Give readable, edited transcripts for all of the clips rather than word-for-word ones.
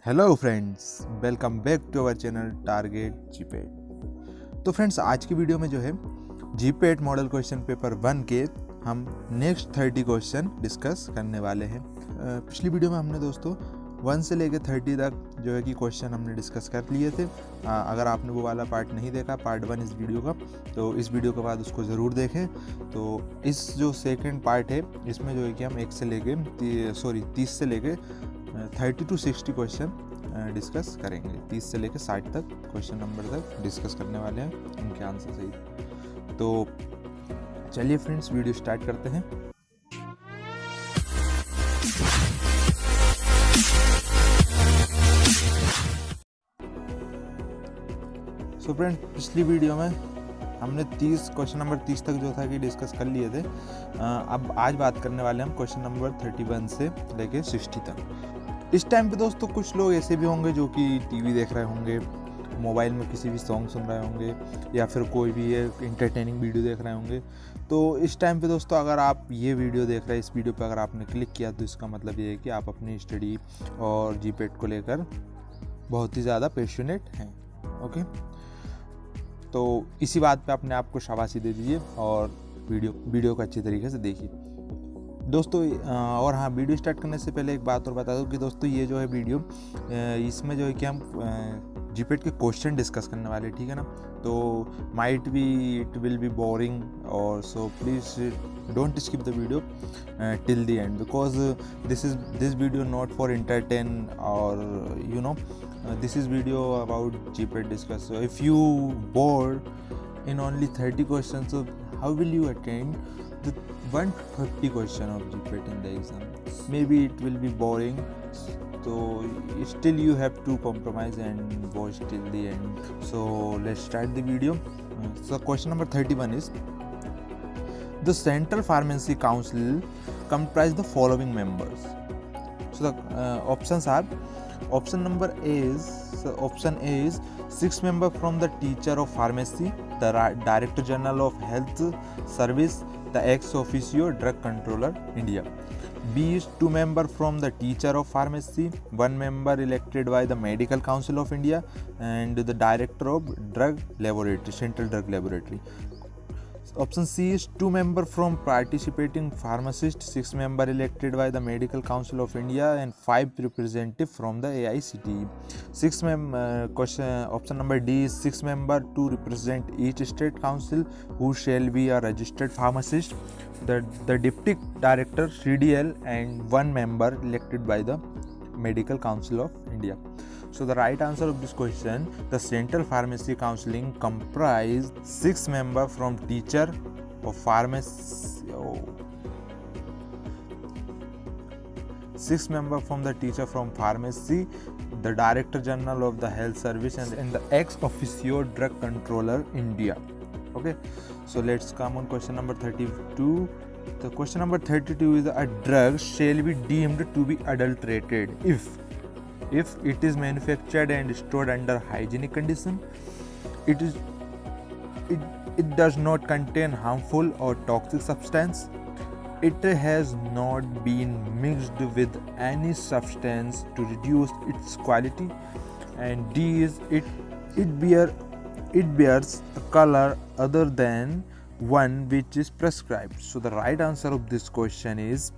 Hello friends, welcome back to our channel target जीपेट। तो friends, आज की वीडियो में जो है जीपेट मॉडल क्वेश्चन पेपर 1 के हम नेक्स्ट 30 क्वेश्चन डिस्कस करने वाले हैं। पिछली वीडियो में हमने दोस्तों 1 से लेकर 30 तक जो है कि क्वेश्चन हमने डिस्कस कर लिए थे। अगर आपने वो वाला पार्ट नहीं देखा, पार्ट 1 इस वीडियो का, तो इस वीडियो के बाद उसको ज़रूर देखें। तो इस जो सेकेंड पार्ट है इसमें जो है कि हम 30 से लेके 30 to 60 क्वेश्चन डिस्कस करेंगे। 30 से लेकर 60 तक क्वेश्चन नंबर तक डिस्कस करने वाले हैं, उनके आंसर सही। तो चलिए फ्रेंड्स, वीडियो स्टार्ट करते हैं। सो फ्रेंड, पिछली वीडियो में हमने क्वेश्चन नंबर 30 तक जो था कि डिस्कस कर लिए थे। अब आज बात करने वाले हैं हम क्वेश्चन नंबर 31 से लेके 60 तक। इस टाइम पे दोस्तों कुछ लोग ऐसे भी होंगे जो कि टीवी देख रहे होंगे, मोबाइल में किसी भी सॉन्ग सुन रहे होंगे, या फिर कोई भी इंटरटेनिंग वीडियो देख रहे होंगे। तो इस टाइम पे दोस्तों अगर आप ये वीडियो देख रहे हैं, इस वीडियो पे अगर आपने क्लिक किया, तो इसका मतलब ये है कि आप अपनी स्टडी और जीपेट को लेकर बहुत ही ज़्यादा पैशनेट हैं। ओके, तो इसी बात पे अपने आप को शाबाशी दे दीजिए और वीडियो को अच्छी तरीके से देखिए दोस्तों। और हाँ, वीडियो स्टार्ट करने से पहले एक बात और बता दूं कि दोस्तों ये जो है वीडियो, इसमें जो है कि हम जीपेट के क्वेश्चन डिस्कस करने वाले, ठीक है ना। तो might be it will be boring, और so please don't skip the video till the end, because this video not for entertain, और you know, this is video about GPAT discuss. So if you bored in only 30 questions, so how will you attend the 150 question of GPAT in the exam? Maybe it will be boring, so still you have to compromise and watch till the end. So let's start the video. So question number 31 is: the Central Pharmacy Council comprise the following members. So the options are: option A is 6 members from the teacher of pharmacy, the Director General of Health Service, the ex officio drug controller India. B is 2 members from the teacher of pharmacy, 1 member elected by the Medical Council of India, and the Director of Drug Laboratory, Central Drug Laboratory. Option C is 2 members from participating pharmacists, 6 members elected by the Medical Council of India, and 5 representatives from the AICTE. Option number D is 6 members to represent each state council, who shall be a registered pharmacist, the Deputy Director CDL, and 1 member elected by the Medical Council of India. So the right answer of this question: the Central Pharmacy Counseling comprise 6 members from teacher of pharmacy, 6 members from the teacher from pharmacy, the Director General of the Health Service, and the ex officio drug controller India. Okay, so let's come on question number 32. The question number 32 is: a drug shall be deemed to be adulterated if it is manufactured and stored under hygienic condition, it does not contain harmful or toxic substance, it has not been mixed with any substance to reduce its quality, and D is it bears a color other than one which is prescribed. So the right answer of this question is: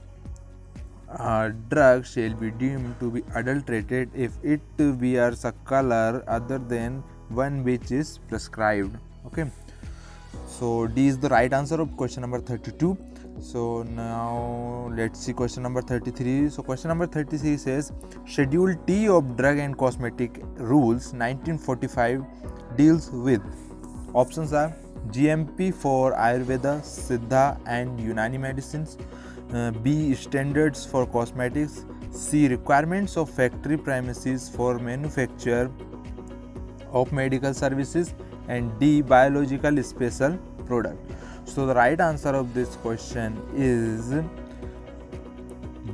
drug shall be deemed to be adulterated if it bears a color other than one which is prescribed. Okay, so D is the right answer of question number 32. So now let's see question number 33. So question number 33 says: Schedule T of Drug and Cosmetic Rules 1945 deals with. Options are: GMP for Ayurveda, Siddha and Unani medicines, B. Standards for cosmetics, C. Requirements of factory premises for manufacture of medical services, and D. Biological special product. So the right answer of this question is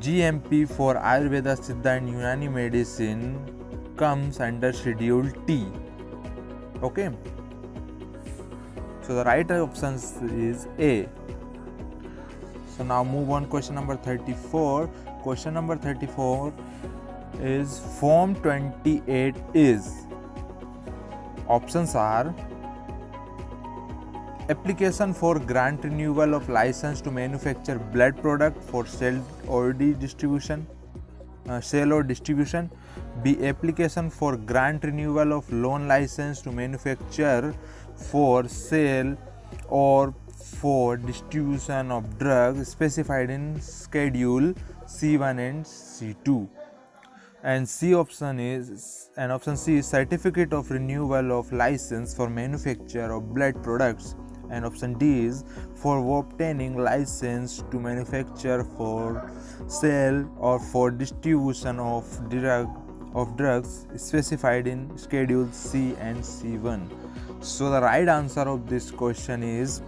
GMP for Ayurveda, Siddha and Unani medicine comes under Schedule T. Okay, so the right option is A. So now move on question number 34. Question number 34 is Form 28 is. Options are application for grant renewal of license to manufacture blood product for sale or distribution. B. Application for grant renewal of loan license to manufacture for sale or for distribution of drugs specified in Schedule C1 and C2. And option C is certificate of renewal of license for manufacture of blood products. And option D is for obtaining license to manufacture for sale or for distribution of drugs specified in Schedule C and C1. So the right answer of this question is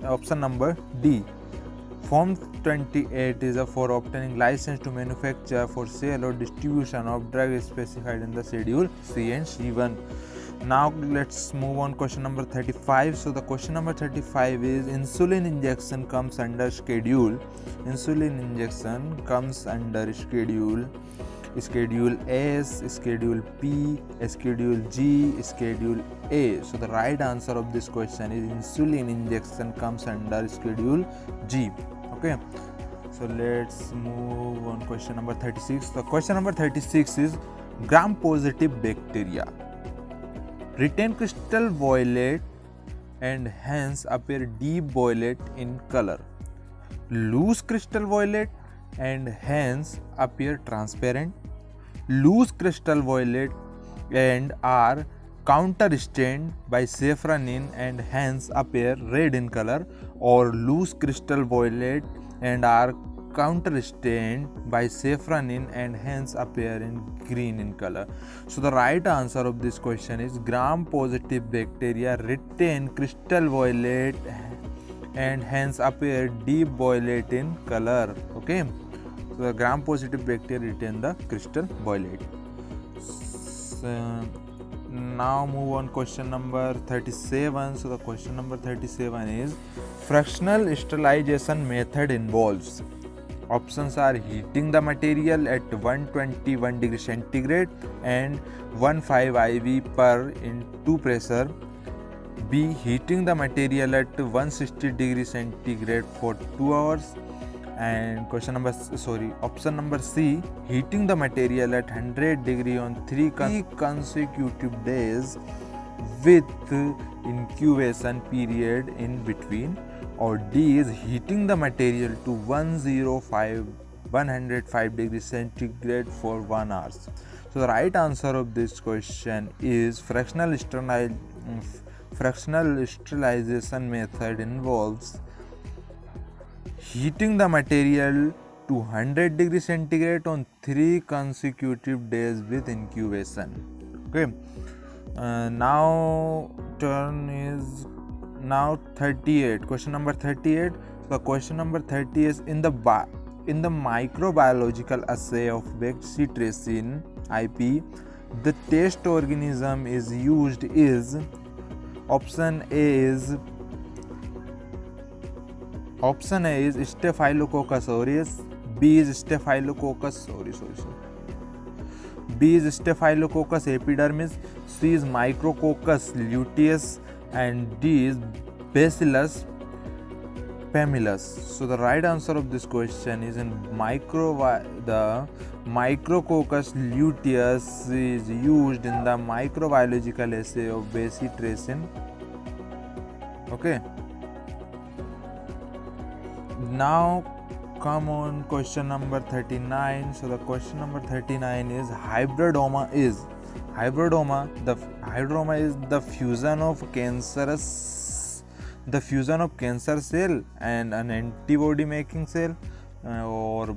option number D. Form 28 is for obtaining license to manufacture for sale or distribution of drugs specified in the Schedule C and C1. Now let's move on question number 35. So the question number 35 is insulin injection comes under Schedule. Insulin injection comes under Schedule S, Schedule P, Schedule G, Schedule A. So the right answer of this question is insulin injection comes under Schedule G. Okay, so let's move on question number 36. The question number 36 is gram positive bacteria retain crystal violet and hence appear deep violet in color, lose crystal violet and hence appear transparent, lose crystal violet and are counter-stained by safranin and hence appear red in color, or lose crystal violet and are counter-stained by safranin and hence appear in green in color. So the right answer of this question is gram positive bacteria retain crystal violet and hence appear deep violet in color. Okay, so the gram positive bacteria retain the crystal violet. So now move on question number 37. So the question number 37 is fractional sterilization method involves. Options are heating the material at 121 degree centigrade and 15 IV per into pressure. B. Heating the material at 160 degree centigrade for 2 hours. And option number C, heating the material at 100 degree on 3 consecutive days with incubation period in between. Or D is heating the material to 105 degree centigrade for 1 hour. So the right answer of this question is fractional sterilization method involves heating the material to 100 degree centigrade on 3 consecutive days with incubation. Okay, now turn is now 38. Question number 38. The question number 30 is in the microbiological assay of Bacillus IP, the test organism is used is. Option A is Staphylococcus aureus. B is Staphylococcus epidermis. C is Micrococcus luteus, and D is Bacillus pamillus. So the right answer of this question is in the Micrococcus luteus is used in the microbiological assay of Bacillus. Okay. Now come on question number 39. So the question number 39 is hybridoma is the fusion of cancer cell and an antibody making cell, or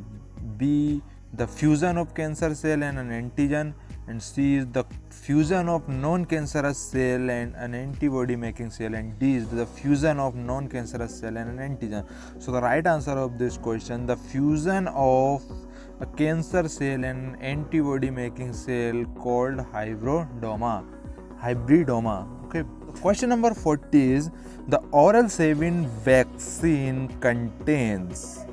B, the fusion of cancer cell and an antigen, and C is the fusion of non-cancerous cell and an antibody making cell, and D is the fusion of non-cancerous cell and an antigen. So the right answer of this question, the fusion of a cancer cell and antibody making cell called hybridoma. Okay. Question number 40 is the oral Sabin vaccine contains.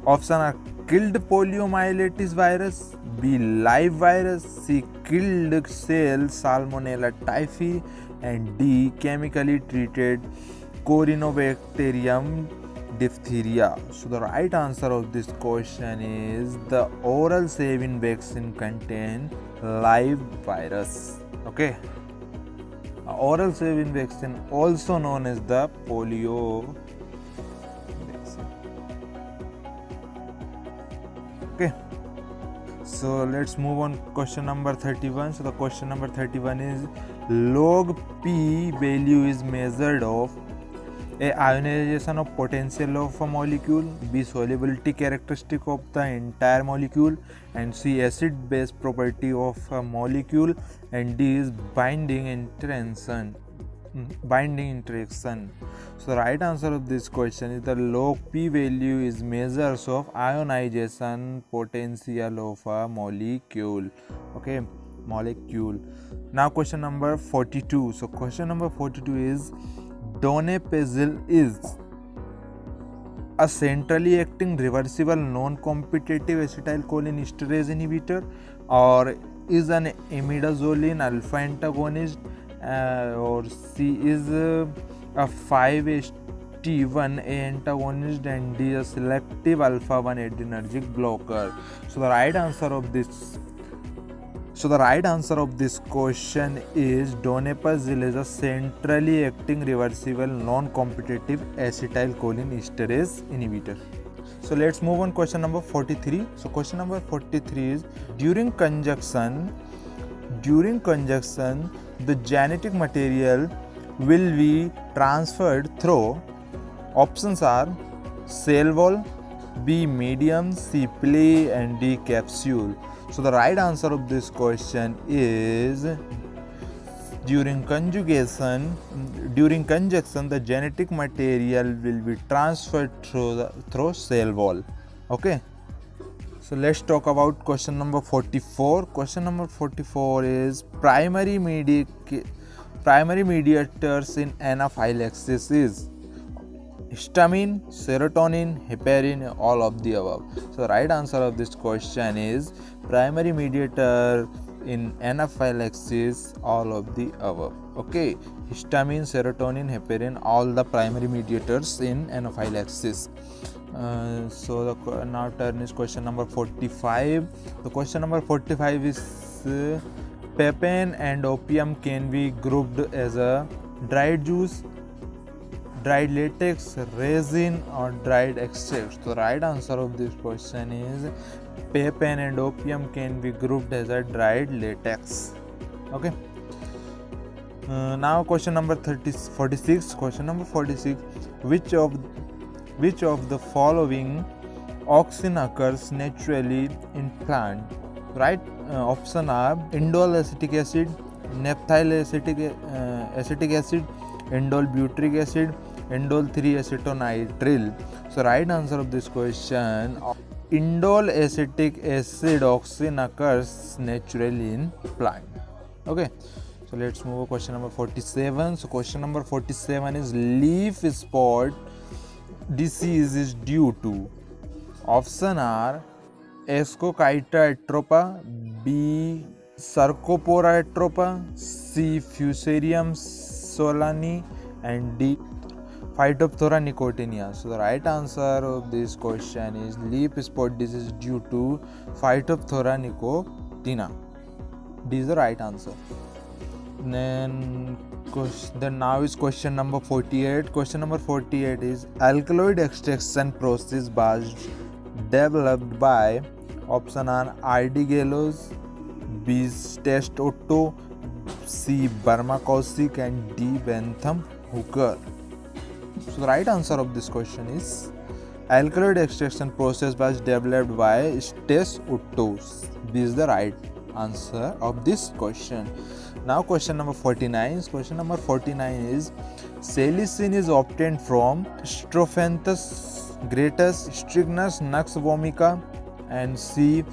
Option are killed poliomyelitis virus, B live virus, C killed cell Salmonella typhi, and D chemically treated Corynebacterium diphtheria. So the right answer of this question is the oral Savin vaccine contain live virus. Okay, oral Savin vaccine also known as the polio vaccine. Okay, so let's move on question number 31. So the question number 31 is log P value is measured of A ionization of potential of a molecule, B solubility characteristic of the entire molecule, and C acid base property of a molecule, and D is binding interaction. So the right answer of this question is the log P value is measures of ionization potential of a molecule. Okay, molecule. Now question number 42. So question number 42 is donepezil is a centrally acting reversible non-competitive acetylcholinesterase inhibitor, or is an imidazoline alpha antagonist, or C is a 5-HT1A antagonist, and D a selective alpha 1 adrenergic blocker. So the right answer of this question is donepezil is a centrally acting reversible non-competitive acetylcholinesterase inhibitor. So let's move on question number 43. So question number 43 is during conjunction the genetic material will be transferred through, options are cell wall, B medium, C play, and D capsule. So the right answer of this question is during conjunction the genetic material will be transferred through cell wall. Okay, so let's talk about question number 44. Question number 44 is primary mediators in anaphylaxis is histamine, serotonin, heparin, all of the above. So the right answer of this question is primary mediator in anaphylaxis, all of the above. Okay, histamine, serotonin, heparin, all the primary mediators in anaphylaxis. So now turn is question number 45. The question number 45 is papain and opium can be grouped as a dried juice, dried latex, resin, or dried extract. So the right answer of this question is papain and opium can be grouped as a dried latex. Okay. Now question number 46. Question number 46. Which of the following auxin occurs naturally in plant? Right. Option are indole acetic acid, naphthyl acetic acid, indole butyric acid, indole 3-acetonitrile. So right answer of this question, indole acetic acid auxin occurs naturally in plant. Okay, so let's move to question number 47. So question number 47 is leaf spot disease is due to, option are Ascochyta atropa, B Sarcopora atropa, C Fusarium solani, and D Phytophthora nicotiana. So the right answer of this question is leaf spot disease due to Phytophthora nicotiana. D is the right answer. Then now is question number 48. Question number 48 is alkaloid extraction process was developed by, option are R.D. Gallows, B. Test Otto, C. Burma Kaushik, and D. Bentham Hooker. So the right answer of this question is alkaloid extraction process was developed by Test Otto. B is the right answer of this question. Now question number 49. Question number 49 is salicin is obtained from Strophanthus gratus, Strychnus nux vomica, and C.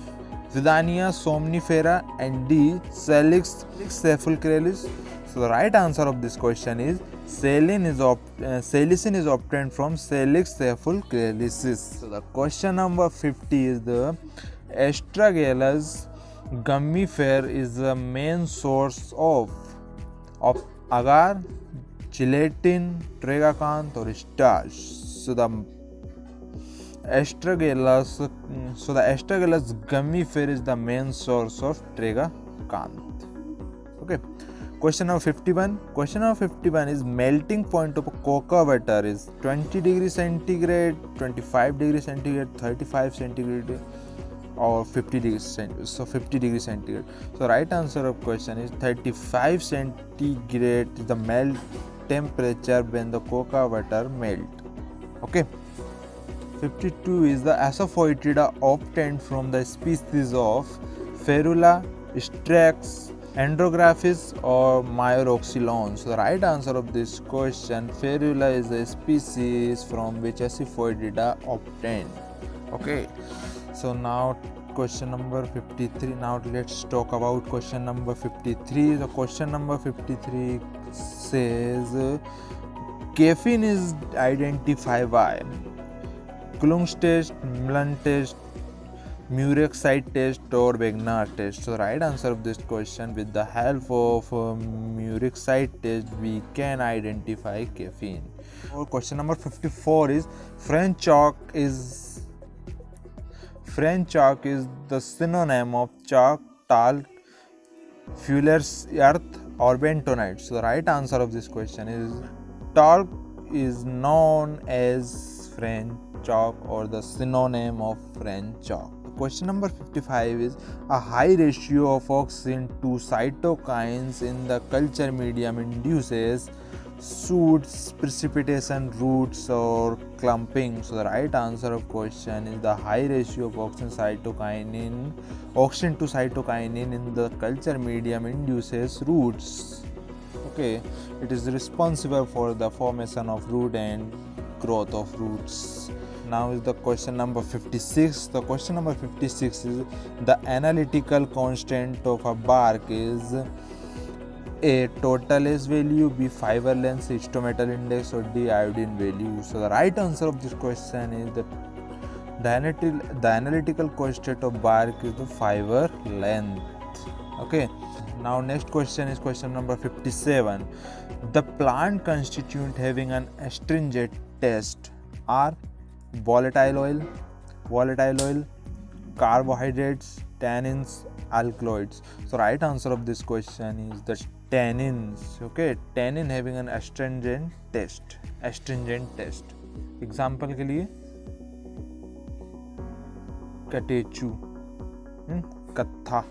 Zidania somnifera, and D. Salix cephalocralis. So the right answer of this question is salicin is obtained from Salix sulfuricus. So the question number 50 is the Astragalus gummifer is the main source of agar, gelatin, tragacanth or starch. So the Astragalus gummifer is the main source of tragacanth. Okay. Question number 51. Question number 51 is melting point of cocoa butter is 20 degrees centigrade, 25 degrees centigrade, 35 centigrade or 50 degrees centigrade. So 50 degrees centigrade. So right answer of question is 35 centigrade is the melt temperature when the cocoa butter melt. Okay. 52 is the Asafoetida obtained from the species of Ferula, Strax, Andrographis or Myroxylon. So the right answer of this question, Ferula is a species from which Asafoetida obtained. Okay, so now question number 53. Now let's talk about question number 53. The question number 53 says caffeine is identified by Coulom's test, Milne test, Murex-Side test or Wegener test. So the right answer of this question, with the help of Murex-Side test, we can identify caffeine. Or question number 54 is French chalk is the synonym of chalk, talc, fuller's earth or bentonite. So the right answer of this question is talc is known as French chalk or the synonym of French chalk. Question number 55 is a high ratio of auxin to cytokines in the culture medium induces shoots, precipitation, roots or clumping. So the right answer of question is the high ratio of auxin to cytokinin in the culture medium induces roots. Okay, it is responsible for the formation of root and growth of roots. Now is the question number 56. The question number 56 is the analytical constant of a bark is A. Total S value, B. Fiber length, C. histometal index or D. iodine value. So the right answer of this question is the analytical constant of bark is the fiber length. Okay. Now next question is question number 57. The plant constituent having an astringent taste are volatile oil, carbohydrates, tannins, alkaloids. So right answer of this question is the tannins. Okay, tannin having an astringent taste. Example के लिए catechu, कत्था.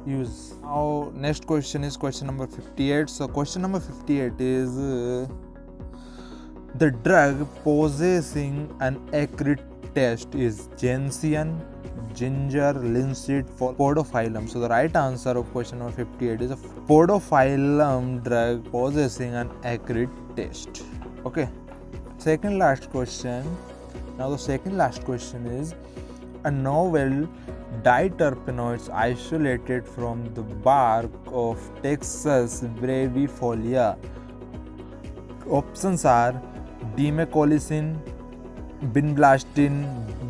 Use. Now next question is question number 58. So question number 58 is the drug possessing an acrid taste is gentian, ginger, linseed, podophyllum. So the right answer of question number 58 is a podophyllum drug possessing an acrid taste. Okay. Second last question. Now the second last question is a novel diterpenoids isolated from the bark of Taxus brevifolia. Options are dimecolicin, binblastin,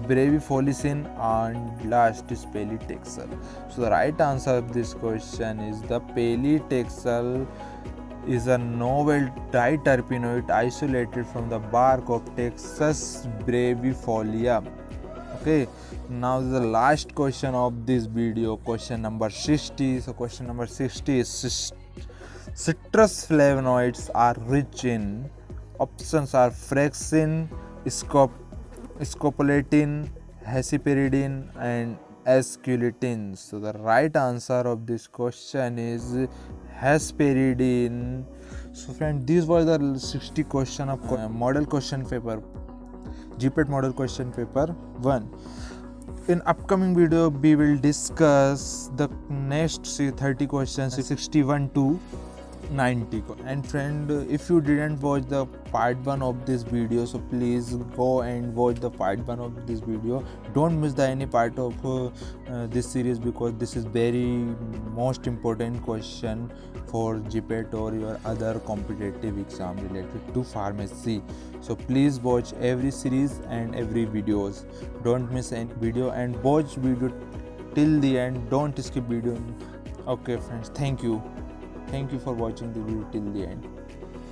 brevifolicin and last is paleotaxol. So the right answer of this question is the paleotaxol is a novel diterpenoid isolated from the bark of Taxus brevifolia. Okay, now the last question of this video, question number 60. So question number 60 is citrus flavonoids are rich in. Options are fraxin, scopolamine, hesperidin and asculatin. So the right answer of this question is hesperidin. So friends, these were the 60 question of model question paper, GPAT model question paper 1. In upcoming video we will discuss the next 30 questions, 61 to 90. And friend, if you didn't watch the part 1 of this video, so please go and watch the part 1 of this video. Don't miss the any part of this series, because this is very most important question for GPET or your other competitive exam related to pharmacy. So please watch every series and every videos. Don't miss any video and watch video till the end. Don't skip video. Okay friends, thank you for watching the video till the end.